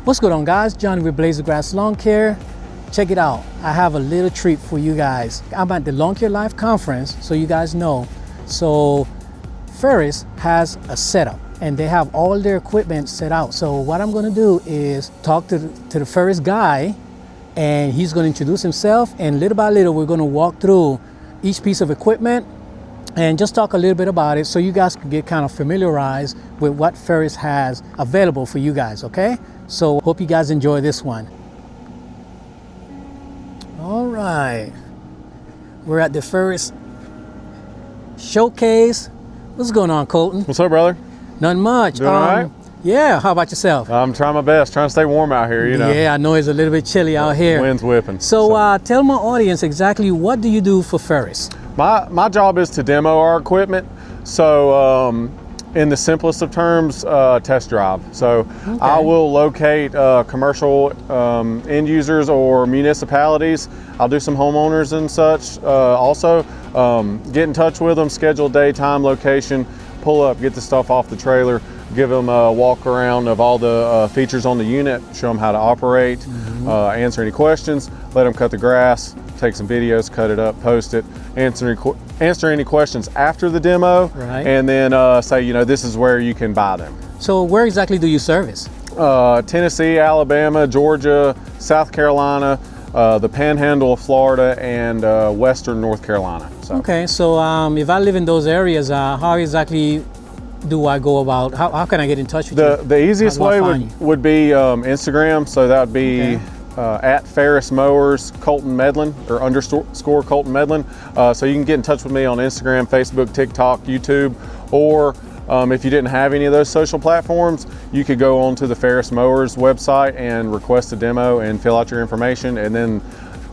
What's going on, guys? Johnny with Blaze of Grass Lawn Care. Check it out. I have a little treat for you guys. I'm at the Lawn Care Live conference, so you guys know. So Ferris has a setup and they have all their equipment set out. So what I'm going to do is talk to the Ferris guy, and he's going to introduce himself, and little by little we're going to walk through each piece of equipment and just talk a little bit about it so you guys can get kind of familiarized with what Ferris has available for you guys, okay? So hope you guys enjoy this one. All right, we're at the Ferris showcase. What's going on, Colton? What's up, brother? Nothing much. Doing all right? Yeah, how about yourself? I'm trying my best, trying to stay warm out here, you know. Yeah, I know it's a little bit chilly out here. Wind's whipping. So tell my audience exactly what do you do for Ferris? My job is to demo our equipment. So in the simplest of terms, test drive. So Okay. I will locate commercial end users or municipalities. I'll do some homeowners and such also. Get in touch with them, schedule day, time, location, pull up, get the stuff off the trailer, give them a walk around of all the features on the unit, show them how to operate, answer any questions, let them cut the grass, take some videos, cut it up, post it, answer any questions after the demo, Right. and then say, you know, this is where you can buy them. So where exactly do you service? Tennessee, Alabama, Georgia, South Carolina, the Panhandle of Florida, and Western North Carolina. So. Okay, so if I live in those areas, how exactly do I go about, how can I get in touch with you? The easiest How do I way find you? would be Instagram, so that would be at FERRIS Mowers Colton Medlin, or _ Colton Medlin. So you can get in touch with me on Instagram, Facebook, TikTok, YouTube, or if you didn't have any of those social platforms, you could go onto the FERRIS Mowers website and request a demo and fill out your information, and then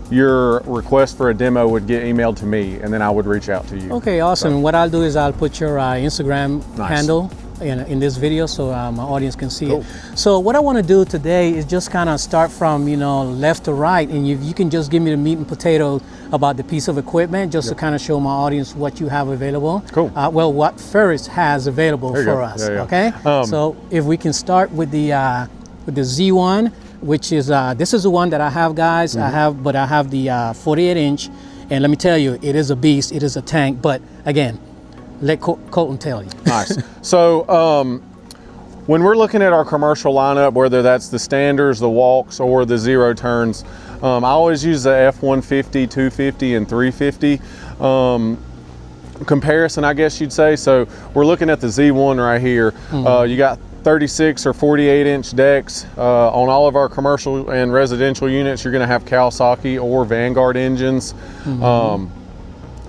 your request for a demo would get emailed to me, and then I would reach out to you. Okay, awesome. So. What I'll do is I'll put your Instagram Nice. handle in this video so my audience can see Cool. it. So what I want to do today is just kind of start from, you know, left to right, and you can just give me the meat and potatoes about the piece of equipment, just to kind of show my audience what you have available. Cool. Well, what Ferris has available There you for go. us. Yeah, yeah. Okay. So if we can start with the Z1, which is this is the one that I have, guys. I have the 48-inch, and let me tell you, it is a beast. It is a tank. But again, let Colton tell you. Nice. So when we're looking at our commercial lineup, whether that's the standards, the walks, or the zero turns, I always use the F-150, 250, and 350 comparison, I guess you'd say. So we're looking at the Z1 right here. You got 36 or 48-inch decks. On all of our commercial and residential units, you're going to have Kawasaki or Vanguard engines.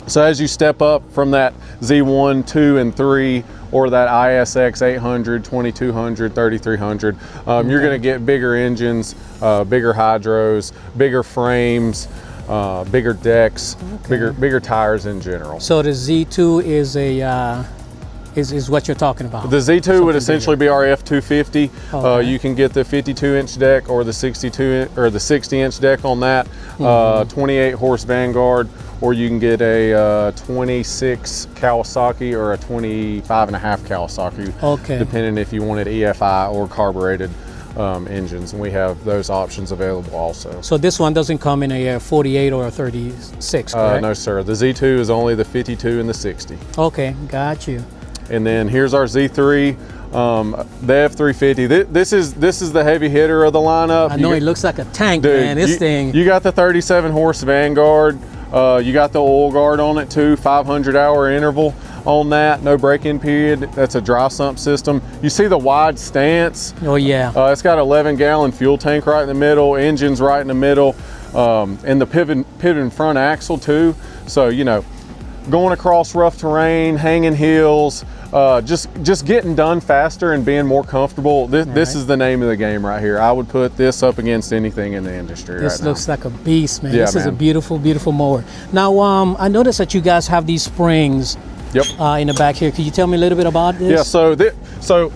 So as you step up from that Z1, 2, and 3, or that ISX 800, 2200, 3300, you're going to get bigger engines, bigger hydros, bigger frames, bigger decks, bigger tires in general. So the Z2 is a is what you're talking about. The Z2 would essentially be our F250. Okay. You can get the 52-inch deck or the 62 or the 60-inch deck on that. 28 horse Vanguard, or you can get a 26 Kawasaki or a 25.5 Kawasaki. Okay. Depending if you wanted EFI or carbureted engines, and we have those options available also. So this one doesn't come in a 48 or a 36, correct? No, sir. The Z2 is only the 52 and the 60. Okay, got you. And then here's our Z3, the F350. This is the heavy hitter of the lineup. I know it looks like a tank, Dude, man. This thing. You got the 37 horse Vanguard. You got the oil guard on it too, 500-hour interval on that, no break-in period. That's a dry sump system. You see the wide stance. Oh yeah. It's got an 11-gallon fuel tank right in the middle, engines right in the middle, and the pivot front axle too. So, you know, going across rough terrain, hanging hills, just getting done faster and being more comfortable. This is the name of the game right here. I would put this up against anything in the industry right now. This looks like a beast, man. Yeah, This is a man. beautiful, beautiful mower. Now, I noticed that you guys have these springs Yep. in the back here. Could you tell me a little bit about this? Yeah. So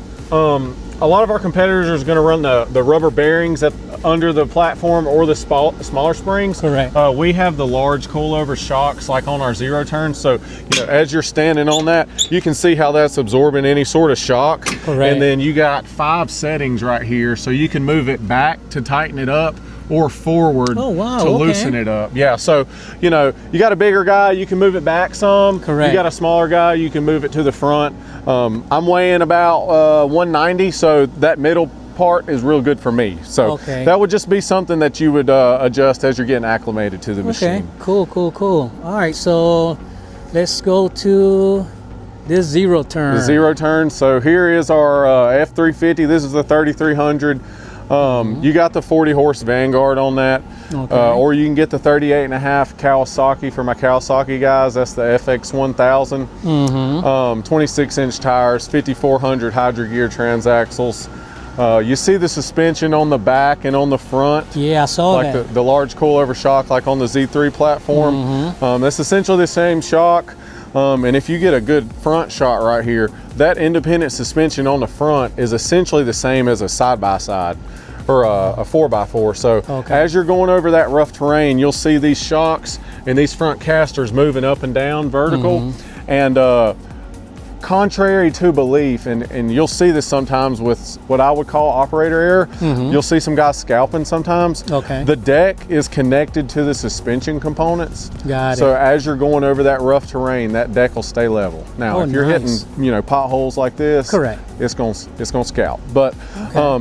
A lot of our competitors are going to run the rubber bearings under the platform or the smaller springs. Correct. We have the large coilover shocks like on our zero turn. So as you're standing on that, you can see how that's absorbing any sort of shock. Correct. And then you got 5 settings right here, so you can move it back to tighten it up or forward to loosen it up. Yeah, so you got a bigger guy, you can move it back some. Correct. You got a smaller guy, you can move it to the front. I'm weighing about 190, so that middle part is real good for me. So that would just be something that you would adjust as you're getting acclimated to the machine. Cool. All right, so let's go to this zero turn. The zero turn. So here is our F350. This is the 3300. You got the 40 horse Vanguard on that, or you can get the 38.5 Kawasaki for my Kawasaki guys. That's the FX 1000. 26 inch tires, 5400 hydro gear transaxles. You see the suspension on the back and on the front. Yeah, I saw that. Like the large coilover shock, like on the Z3 platform. That's essentially the same shock. And if you get a good front shot right here, that independent suspension on the front is essentially the same as a side-by-side or a 4x4. So as you're going over that rough terrain, you'll see these shocks and these front casters moving up and down vertical. And contrary to belief, and you'll see this sometimes with what I would call operator error, you'll see some guys scalping sometimes. The deck is connected to the suspension components. So as you're going over that rough terrain, that deck will stay level. Now, if you're hitting, potholes like this, it's gonna scalp. But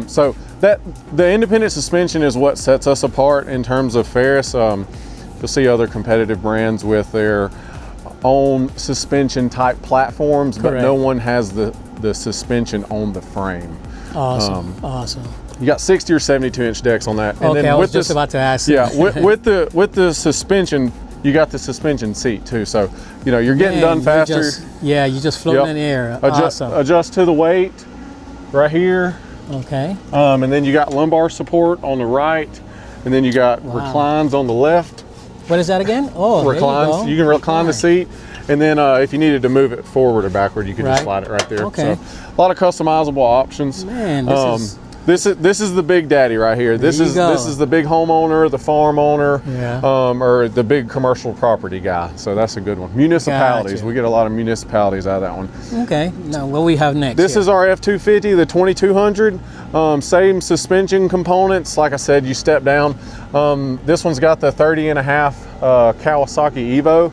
so that the independent suspension is what sets us apart in terms of Ferris. You'll see other competitive brands with their own suspension type platforms, but no one has the suspension on the frame. Awesome. You got 60 or 72 inch decks on that. And then I was just about to ask. Yeah, with the suspension, you got the suspension seat too. So you're getting done faster. You just floating in the air. Adjust to the weight right here. And then you got lumbar support on the right, and then you got reclines on the left. What is that again? Oh, reclines. You can recline the seat, and then if you needed to move it forward or backward, you could just slide it right there. So a lot of customizable options. Man, this is the big daddy right here. This is the big homeowner, the farm owner, or the big commercial property guy. So that's a good one. Municipalities. We get a lot of municipalities out of that one. Now what we have next? This is our F250, the 2200. Same suspension components. Like I said, you step down. This one's got the 30.5 Kawasaki Evo.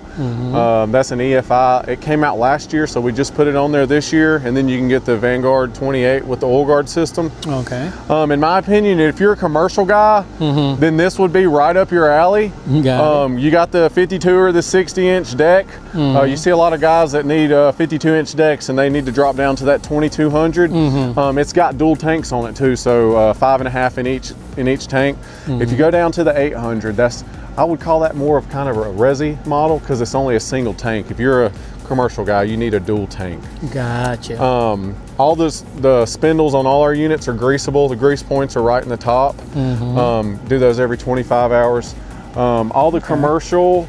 That's an EFI. It came out last year, so we just put it on there this year. And then you can get the Vanguard 28 with the oil guard system. In my opinion, if you're a commercial guy, then this would be right up your alley. You got the 52 or the 60 inch deck. You see a lot of guys that need 52 inch decks, and they need to drop down to that 2200. It's got dual tanks on it too, so 5.5 in each tank. If you go down to the 800, I would call that more of kind of a resi model, because it's only a single tank. If you're a commercial guy, you need a dual tank. Gotcha. All the spindles on all our units are greasable. The grease points are right in the top. Do those every 25 hours. All the commercial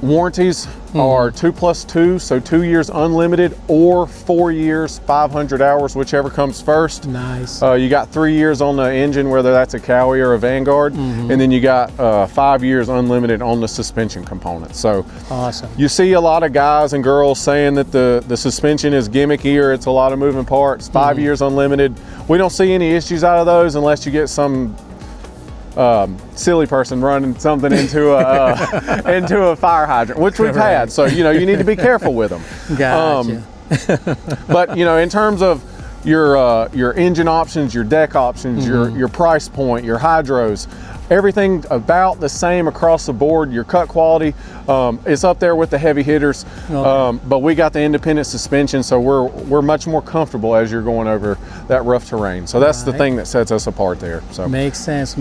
warranties are 2+2, so 2 years unlimited, or 4 years, 500 hours, whichever comes first. Nice. You got 3 years on the engine, whether that's a Cowie or a Vanguard, and then you got 5 years unlimited on the suspension components. So awesome. You see a lot of guys and girls saying that the suspension is gimmicky or it's a lot of moving parts. 5 years unlimited. We don't see any issues out of those unless you get some silly person running something into a fire hydrant, which we've had. So you need to be careful with them. Gotcha. But in terms of your engine options, your deck options, your price point, your hydros, everything about the same across the board. Your cut quality is up there with the heavy hitters, but we got the independent suspension, so we're much more comfortable as you're going over that rough terrain. So that's the thing that sets us apart there. So makes sense.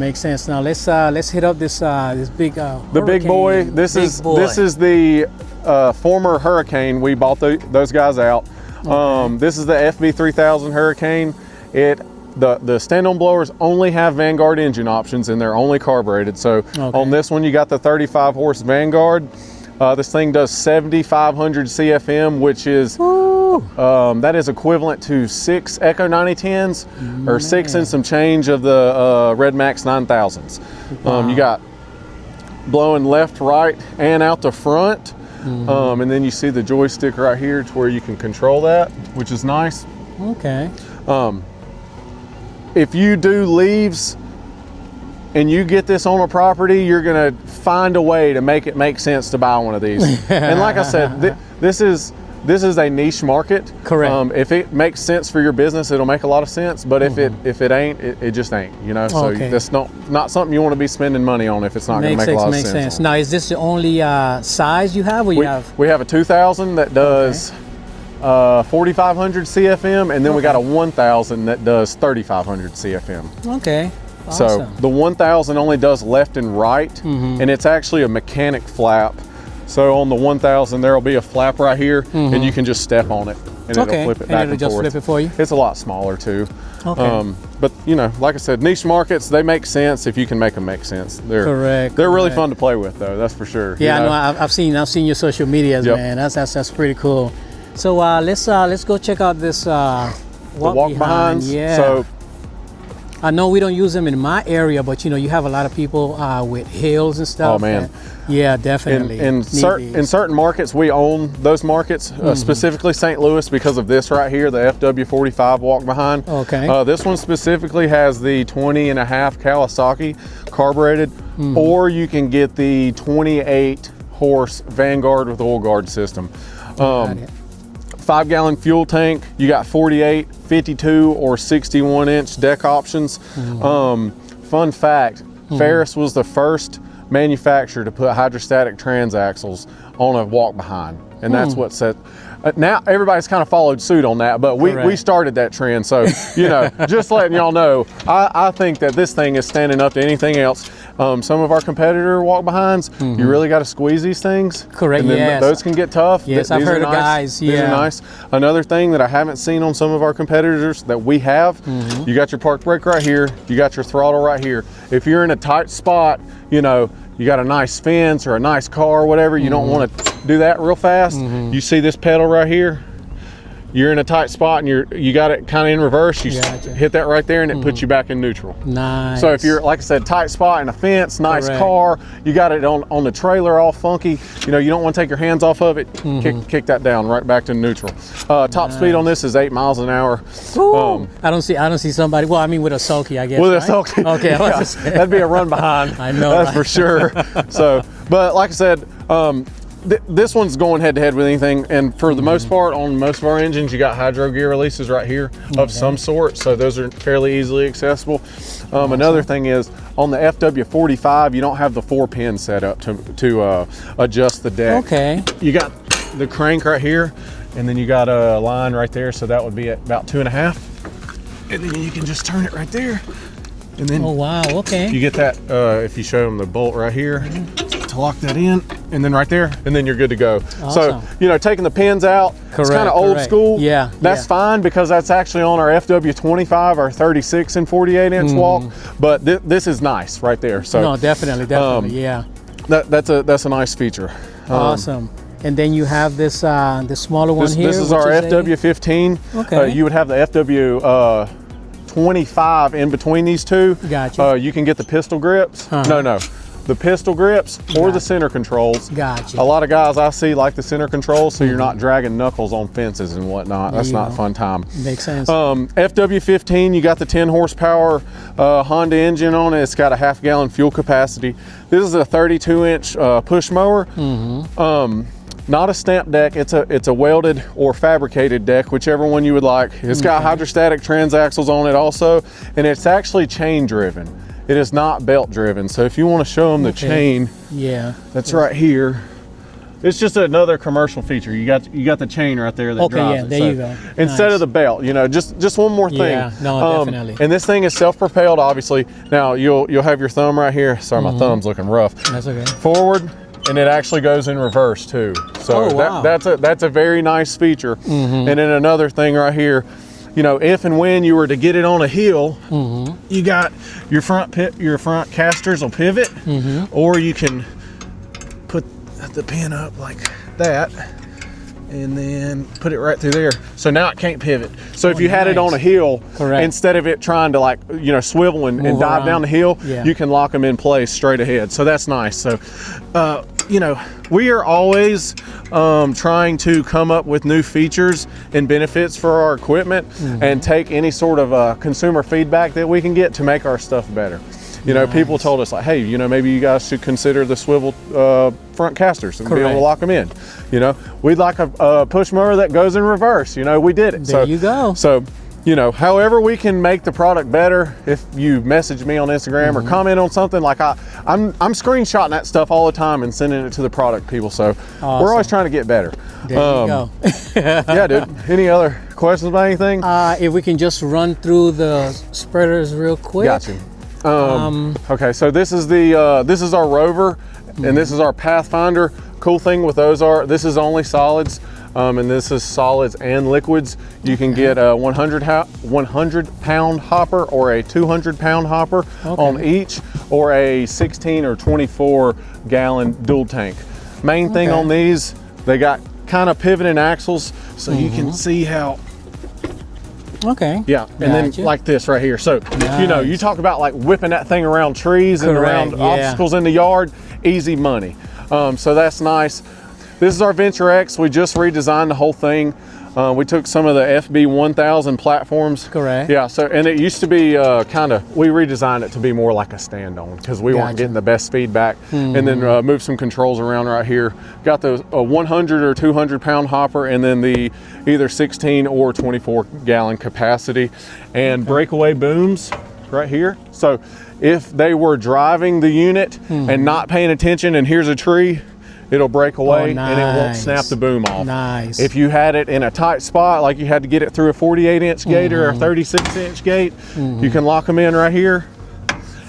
Now let's hit up this big the big boy. This is the former Hurricane. We bought those guys out. This is the FB 3000 Hurricane. The stand-on blowers only have Vanguard engine options, and they're only carbureted. So on this one, you got the 35 horse Vanguard. This thing does 7,500 CFM, which is That is equivalent to 6 Echo 9010s or 6 and some change of the Red Max 9000s. You got blowing left, right, and out the front. And then you see the joystick right here to where you can control that, which is nice. Okay. If you do leaves and you get this on a property, you're gonna find a way to make it make sense to buy one of these. And like I said, this is a niche market. Correct. If it makes sense for your business, it'll make a lot of sense. But if it ain't, it just ain't. You know, so that's not something you want to be spending money on if it's not going to make a lot of sense. Now, is this the only size you have, or we have a 2000 that does 4,500 CFM, and then we got a 1000 that does 3,500 CFM. Okay. Awesome. So the 1000 only does left and right, and it's actually a mechanic flap. So on the 1000, there'll be a flap right here, and you can just step on it, and it'll flip it back and just forth. flip it for you. It's a lot smaller too. Okay. But you know, like I said, niche markets, they make sense if you can make them make sense. They're really fun to play with, though. That's for sure. Yeah, you know? I know. I've seen your social medias, man. That's pretty cool. So let's go check out this walk behind. Yeah. So I know we don't use them in my area, but you know, you have a lot of people with hills and stuff. Oh man. Yeah, definitely. In certain markets, we own those markets, specifically St. Louis, because of this right here, the FW45 walk behind. Okay. This one specifically has the 20.5 Kawasaki carbureted, or you can get the 28 horse Vanguard with oil guard system. 5-gallon fuel tank. You got 48, 52, or 61-inch deck options. Fun fact, Ferris was the first manufacturer to put hydrostatic transaxles on a walk behind, and that's what set. Now everybody's kind of followed suit on that, but we started that trend. So you know, just letting y'all know, I think that this thing is standing up to anything else. Some of our competitor walk behinds, you really got to squeeze these things. Correct. And then those can get tough. Yes, I've heard of guys. These are nice. Another thing that I haven't seen on some of our competitors that we have, you got your park brake right here. You got your throttle right here. If you're in a tight spot, you know, you got a nice fence or a nice car or whatever, you don't want to do that real fast. You see this pedal right here? You're in a tight spot and you got it kind of in reverse. You hit that right there and it puts you back in neutral. Nice. So if you're, like I said, tight spot in a fence, nice car, you got it on the trailer all funky, you know, you don't want to take your hands off of it, kick that down right back to neutral. Top speed on this is 8 miles an hour. I don't see somebody, well, I mean with a sulky, I guess. With a sulky. Okay. That'd be a run behind. I know. That's for sure. So, but like I said, this one's going head to head with anything, and for the most part, on most of our engines, you got hydro gear releases right here of some sort, so those are fairly easily accessible. Another thing is, on the FW45, you don't have the 4-pin setup to adjust the deck. Okay. You got the crank right here, and then you got a line right there, so that would be at about 2.5, and then you can just turn it right there, and then you get that, if you show them the bolt right here, to lock that in, and then right there, and then you're good to go. Awesome. So, you know, taking the pins out, it's kind of old school. Yeah. That's fine, because that's actually on our FW25, our 36 and 48-inch walk, but this is nice right there. So no, definitely, yeah. That's a nice feature. Awesome. And then you have this the smaller one here. This is our FW15. Okay. You would have the FW 25 in between these two. Gotcha. You can get the pistol grips. The pistol grips or the center controls. Gotcha. A lot of guys I see like the center controls, so you're not dragging knuckles on fences and whatnot. That's not a fun time. Makes sense. FW15, you got the 10 horsepower Honda engine on it. It's got a 1/2 gallon fuel capacity. This is a 32-inch push mower. Not a stamp deck. It's a welded or fabricated deck, whichever one you would like. It's got hydrostatic transaxles on it also, and it's actually chain driven. It is not belt driven. So if you want to show them the chain, that's right here. It's just another commercial feature. You got the chain right there that drives it. There you go. Instead of the belt, you know, just one more thing. Yeah, no, definitely. And this thing is self-propelled, obviously. Now you'll have your thumb right here. Sorry, my thumb's looking rough. That's okay. Forward, and it actually goes in reverse too. So that's a very nice feature. And then another thing right here, you know, if and when you were to get it on a hill, you got your front casters will pivot, or you can put the pin up like that, and then put it right through there. So now it can't pivot. So if Oh, you had it on a nice. hill, Correct. instead of it trying to like, you know, swivel and Move dive around. down the hill, Yeah. you can lock them in place straight ahead. So that's nice. So, you know, we are always trying to come up with new features and benefits for our equipment and take any sort of consumer feedback that we can get to make our stuff better. You know, people told us like, hey, you know, maybe you guys should consider the swivel front casters and be able to Correct. lock them in. You know, we'd like a push mower that goes in reverse. You know, we did it. There you go. So, you know, however we can make the product better, if you message me on Instagram or comment on something, like I'm screenshotting that stuff all the time and sending it to the product people. So we're always trying to get better. There you go. Yeah, dude. Any other questions about anything? If we can just run through the spreaders real quick. Gotcha. Okay, so this is our Rover, and this is our Pathfinder. Cool thing with those are this is only solids, and this is solids and liquids. You can get a 100-pound hopper or a 200-pound hopper on each, or a 16 or 24-gallon dual tank. Main thing on these, they got kind of pivoting axles, so you can see how. Okay. Yeah, and then Gotcha. like this right here. So, you know, you talk about like whipping that thing around trees and around obstacles in the yard, easy money. So that's nice. This is our Venture X. We just redesigned the whole thing. We took some of the FB 1000 platforms. Correct. Yeah, so, and it used to be we redesigned it to be more like a stand-on because we weren't getting the best feedback. And then moved some controls around right here. Got the 100 or 200-pound hopper, and then the either 16 or 24-gallon capacity. And breakaway booms right here. So if they were driving the unit and not paying attention and here's a tree, it'll break away and it won't snap the boom off. Nice. If you had it in a tight spot, like you had to get it through a 48-inch gate or a 36-inch gate, you can lock them in right here,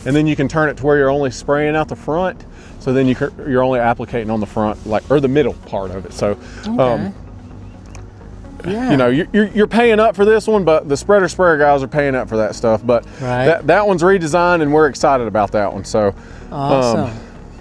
and then you can turn it to where you're only spraying out the front. So then you're only applicating on the front, like, or the middle part of it. So, you know, you're paying up for this one, but the spreader sprayer guys are paying up for that stuff. But that one's redesigned, and we're excited about that one. So, awesome.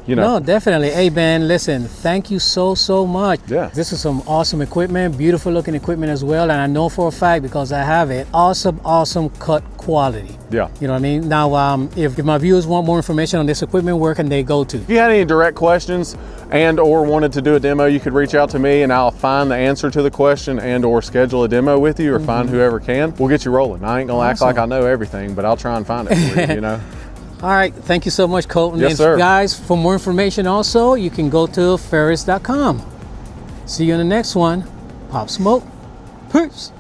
you know. No, definitely. Hey, Ben, listen, thank you so much. Yeah. This is some awesome equipment, beautiful looking equipment as well. And I know for a fact, because I have it, awesome cut quality. Yeah. You know what I mean? Now, if my viewers want more information on this equipment, where can they go to? If you had any direct questions and or wanted to do a demo, you could reach out to me and I'll find the answer to the question and or schedule a demo with you, or find whoever can. We'll get you rolling. I ain't gonna act like I know everything, but I'll try and find it for you, you know? All right, thank you so much, Colton. Yes, and sir. guys, for more information also, you can go to ferris.com. See you in the next one. Pop smoke. Peace.